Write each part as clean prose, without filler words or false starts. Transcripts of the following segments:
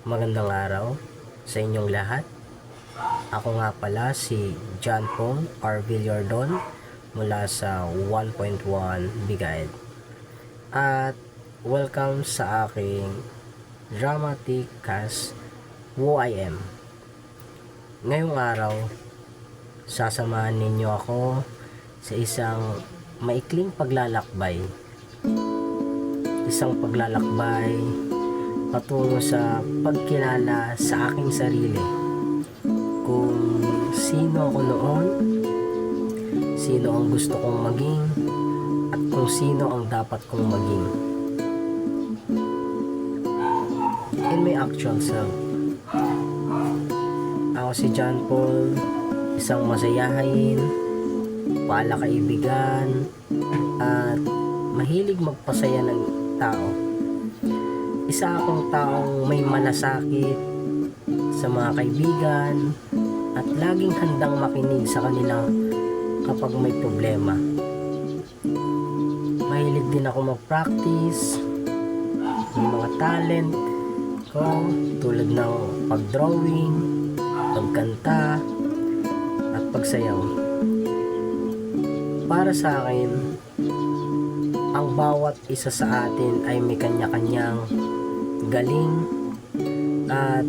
Magandang araw sa inyong lahat. Ako nga pala si John Paul R. Villardon mula sa 1.1 Bigaid. At welcome sa aking dramatic cast Who I Am. Ngayong araw, sasamahan ninyo ako sa isang maikling paglalakbay. Isang paglalakbay patungo sa pagkilala sa aking sarili, kung sino ako noon, sino ang gusto kong maging, at kung sino ang dapat kong maging in my actual self. Ako si John Paul, isang masayahin, palakaibigan, at mahilig magpasaya ng tao. Isa akong taong may malasakit sa mga kaibigan at laging handang makinig sa kanila kapag may problema. Mahilig din ako mag-practice ng mga talent ko tulad ng pag-drawing, pagkanta, at pagsayaw. Para sa akin, ang bawat isa sa atin ay may kanya-kanyang galing, at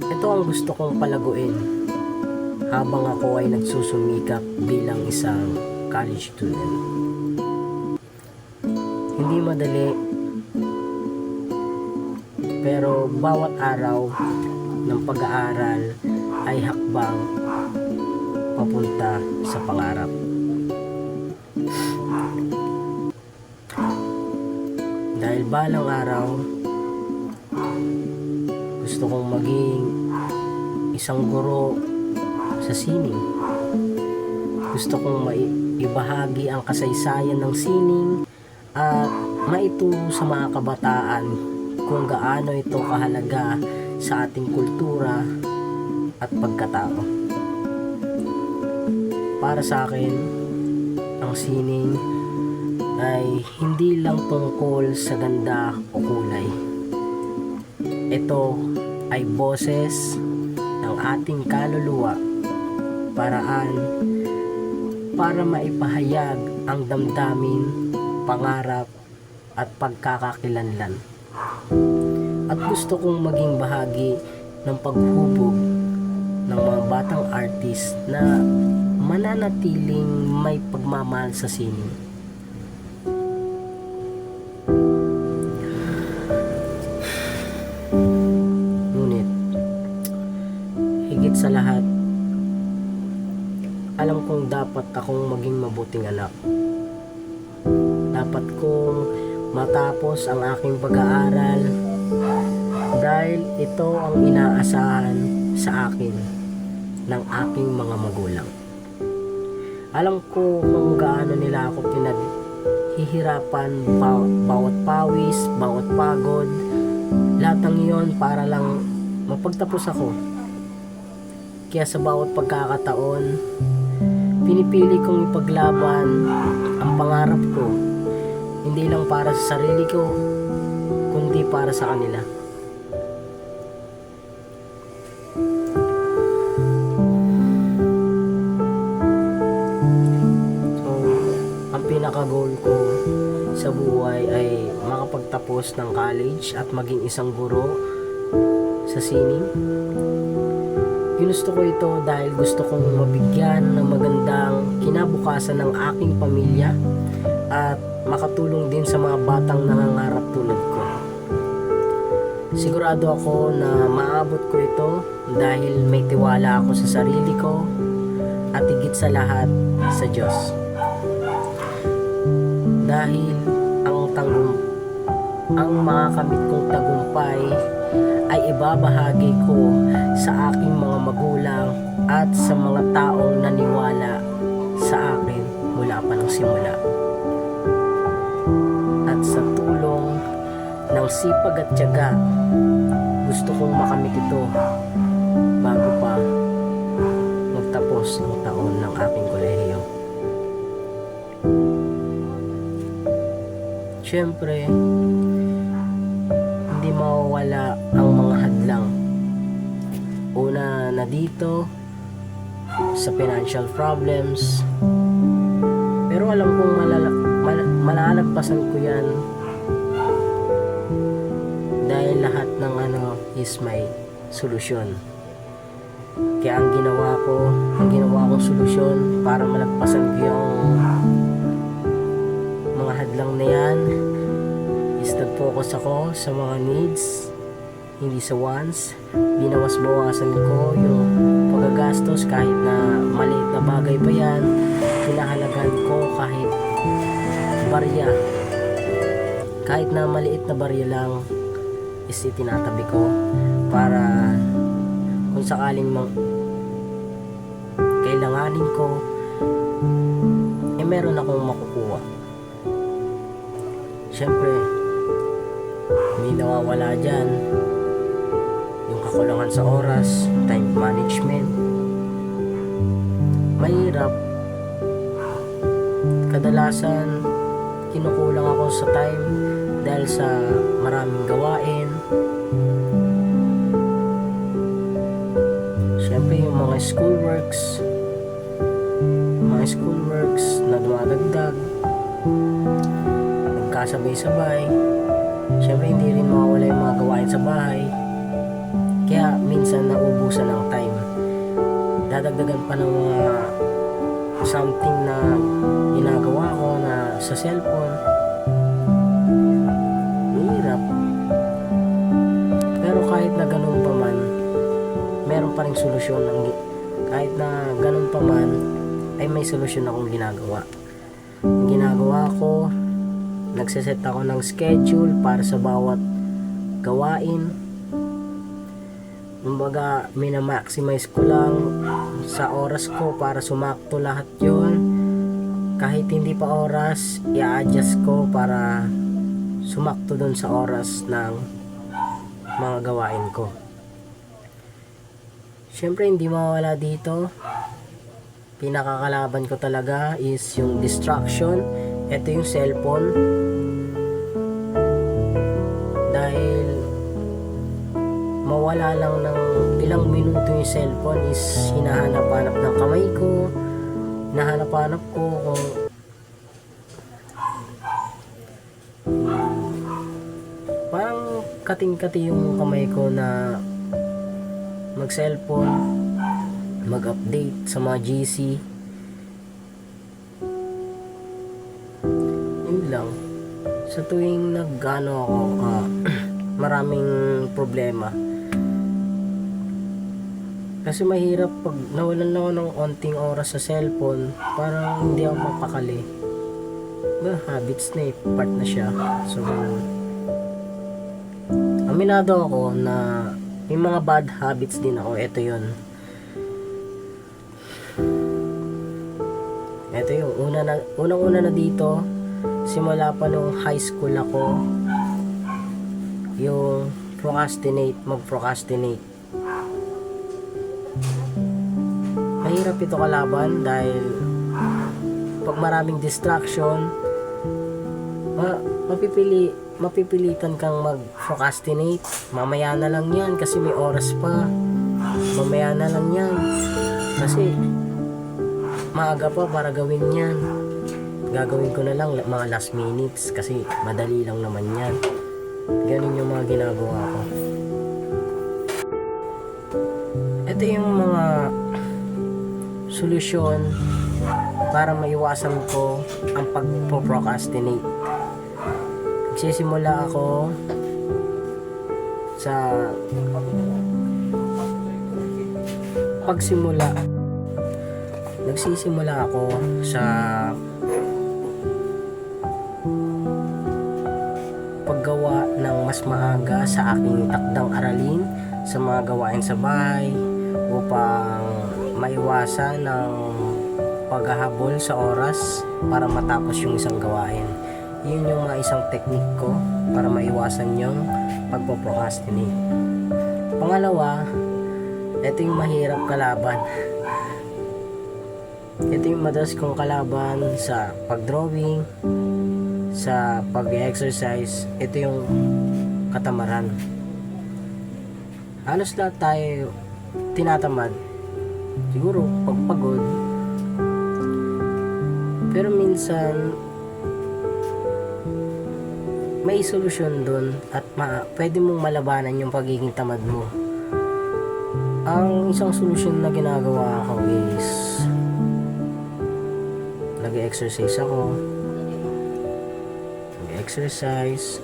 ito ang gusto kong palaguin habang ako ay nagsusumikap bilang isang college student. Hindi madali, pero bawat araw ng pag-aaral ay hakbang papunta sa pangarap. Dahil balang araw, gusto kong maging isang guro sa sining. Gusto kong maibahagi ang kasaysayan ng sining at maituro sa mga kabataan kung gaano ito kahalaga sa ating kultura at pagkatao. Para sa akin, ang sining ay hindi lang tungkol sa ganda o kulay. Ito ay boses ng ating kaluluwa, paraan para maipahayag ang damdamin, pangarap at pagkakakilanlan. At gusto kong maging bahagi ng paghubog ng mga batang artist na mananatiling may pagmamahal sa sining. Sa lahat, alam kong dapat akong maging mabuting anak. Dapat kong matapos ang aking pag-aaral dahil ito ang inaasahan sa akin ng aking mga magulang. Alam ko kung gaano nila ako pinaghihirapan, bawat pawis, bawat pagod, lahat ng iyon para lang mapagtapos ako. Kaya sa bawat pagkakataon, pinipili kong ipaglaban ang pangarap ko, hindi lang para sa sarili ko, kundi para sa kanila. So, ang pinaka-goal ko sa buhay ay makapagtapos ng college at maging isang guro sa sining. Ginusto ko ito dahil gusto kong mabigyan ng magandang kinabukasan ng aking pamilya at makatulong din sa mga batang nangangarap tulad ko. Sigurado ako na maabot ko ito dahil may tiwala ako sa sarili ko at higit sa lahat sa Diyos. Dahil ang mga kamit kong tagumpay ay ibabahagi ko sa aking mga magulang at sa mga taong naniwala sa akin mula pa ng simula. At sa tulong ng sipag at tiyaga, gusto kong makamit ito bago pa magtapos ng taon ng aking kolehiyo. Siyempre, hindi mawawala ang mga hadlang. Una na dito sa financial problems, pero alam kong malalagpasan ko yan dahil lahat ng is may solusyon. Kaya ang ginawa kong solusyon para malagpasan ko yung mga hadlang na yan is nag-focus ako sa mga needs, hindi sa wants. Binawas-bawasan ko yung paggagastos kahit na maliit na bagay pa yan. Pinahalagan ko kahit barya, kahit na maliit na barya lang is itinatabi ko para kung sakaling kailanganin ko, meron akong makukuha. Siyempre, hindi nawawala dyan yung kakulangan sa oras, time management. Mahirap. Kadalasan, kinukulang ako sa time dahil sa maraming gawain. Siyempre, yung mga schoolworks na dumadagdag, nagkasabay-sabay. Siyempre, hindi rin mawawala yung mga gawain sa bahay. Kaya, minsan naubusan ng time. Dadagdagan pa ng mga something na ginagawa ko na sa cellphone. Hirap. Pero kahit na ganun pa man, meron pa rin solusyon. Kahit na ganun pa man, ay may solusyon akong ginagawa. Ang ginagawa ko, nagsiset ako ng schedule para sa bawat gawain. Kumbaga, minamaximize ko lang sa oras ko para sumakto lahat yon. Kahit hindi pa oras, i-adjust ko para sumakto dun sa oras ng mga gawain ko. Siyempre, hindi mawala dito. Pinakakalaban ko talaga is yung distraction. Ito yung cellphone. Dahil mawala lang ng ilang minuto yung cellphone is hinahanap-hanap ng kamay ko. Hinahanap-hanap ko kung parang kating-kati yung kamay ko na mag-cellphone, mag-update sa mga GC. Yun lang. Sa tuwing nag-ano ako, maraming problema. Kasi mahirap pag nawalan lang ako ng onting oras sa cellphone, parang hindi ako mapakali. Habits na part na siya. So, aminado ako na may mga bad habits din ako. Ito yun. Ito yung unang-una na dito, simula pa nung high school ako, yung mag-procrastinate. Mahirap ito kalaban dahil pag maraming distraction, mapipilitan kang mag-procrastinate. Mamaya na lang yan kasi may oras pa. Mamaya na lang yan kasi maaga pa para gawin yan. Gagawin ko na lang mga last minutes kasi madali lang naman yan. Ganun yung mga ginagawa ko. Ito yung mga solusyon para maiwasan ko ang pag-procrastinate. Nagsisimula ako sa nagsisimula ako sa paggawa ng mas maaga sa aking takdang aralin sa mga gawain sa bahay upang maiwasan ng paghahabol sa oras para matapos yung isang gawain. Yun yung mga isang technique ko para maiwasan yung pagpo-procrastinate. Pangalawa, ito yung mahirap kalaban. Ito yung madalas kong kalaban sa pag-drawing, sa pag-exercise. Ito yung katamaran. Halos lahat tayo tinatamad. Siguro pagpagod. Pero minsan may solusyon doon at pwede mong malabanan yung pagiging tamad mo. Ang isang solusyon na ginagawa ko is nag-exercise ako. Nag-exercise.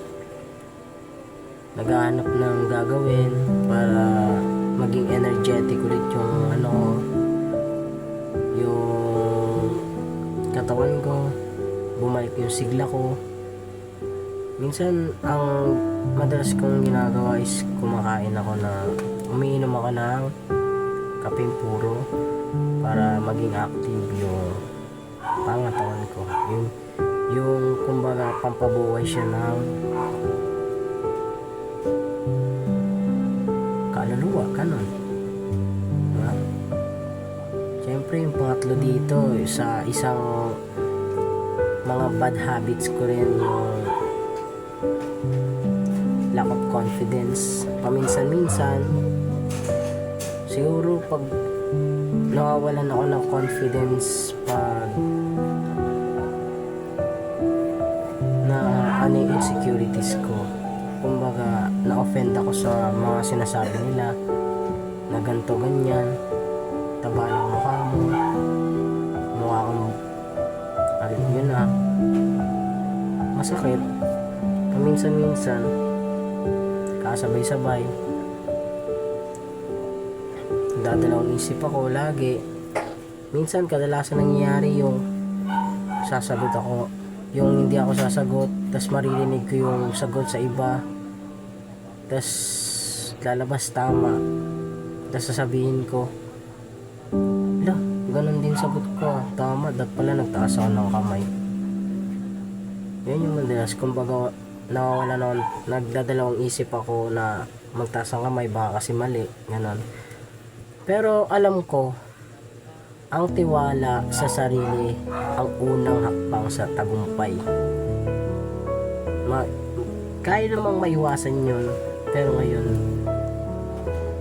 Naghahanap ng gagawin para maging energetic ulit yung katawan ko, bumalik yung sigla ko. Minsan ang madalas kong ginagawa is kumakain ako umiinom ako ng kapeng puro para maging active yung pangatawan ko, yung kumbaga pampabuhay siya ng kaluluwa, kanon. Diba? Siyempre yung pangatlo dito sa isang mga bad habits ko rin yung lack of confidence. Paminsan-minsan siguro pag nawawalan ako ng confidence, pag yung insecurities ko, kumbaga na-offend ako sa mga sinasabi nila na ganto ganyan, taba ng mukha kang yun na masakit. Paminsan-minsan kasabay-sabay dadalawang isip ako lagi. Minsan kadalasan nangyayari yung sasagot ako, yung hindi ako sasagot, tas maririnig ko yung sagot sa iba, tas lalabas tama, tas sasabihin ko, ala, ganun din sagot ko, tama, dat pala nagtaas ako ng kamay. Yun yung madalas, kumbaga nawawala na, nagdadalawang isip ako na magtaas ang kamay, baka kasi mali, ganun. Pero alam ko, ang tiwala sa sarili ang unang hakbang sa tagumpay. Kaya namang maiwasan yun, pero ngayon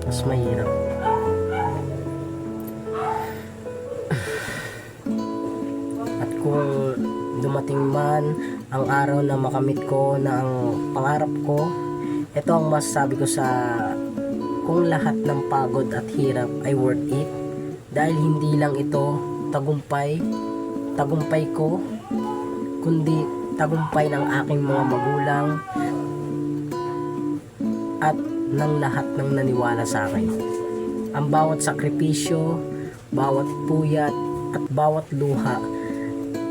mas mahirap. At kung dumating man ang araw na makamit ko na ang pangarap ko, ito ang masasabi ko sa kung lahat ng pagod at hirap ay worth it, dahil hindi lang ito tagumpay ko, kundi tagumpay ng aking mga magulang at ng lahat ng naniwala sa akin. Ang bawat sakripisyo, bawat puyat at bawat luha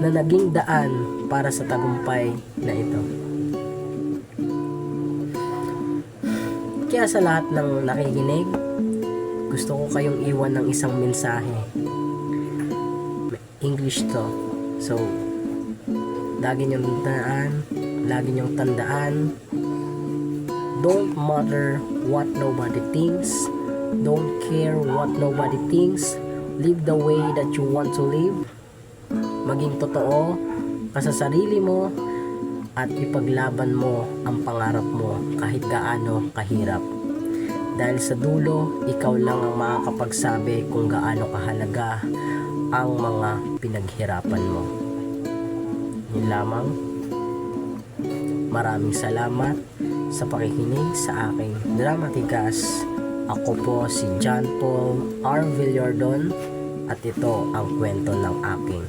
na naging daan para sa tagumpay na ito. Kaya sa lahat ng nakikinig, gusto ko kayong iwan ng isang mensahe. English to. So, lagi niyong tandaan, don't matter what nobody thinks, don't care what nobody thinks, live the way that you want to live, maging totoo ka sa sarili mo, at ipaglaban mo ang pangarap mo kahit gaano kahirap. Dahil sa dulo, ikaw lang ang makakapagsabi kung gaano kahalaga ang mga pinaghirapan mo. Yun lamang. Maraming salamat sa pakikinig sa aking Dramatikas. Ako po si John Paul R. Villardon at ito ang kwento ng aking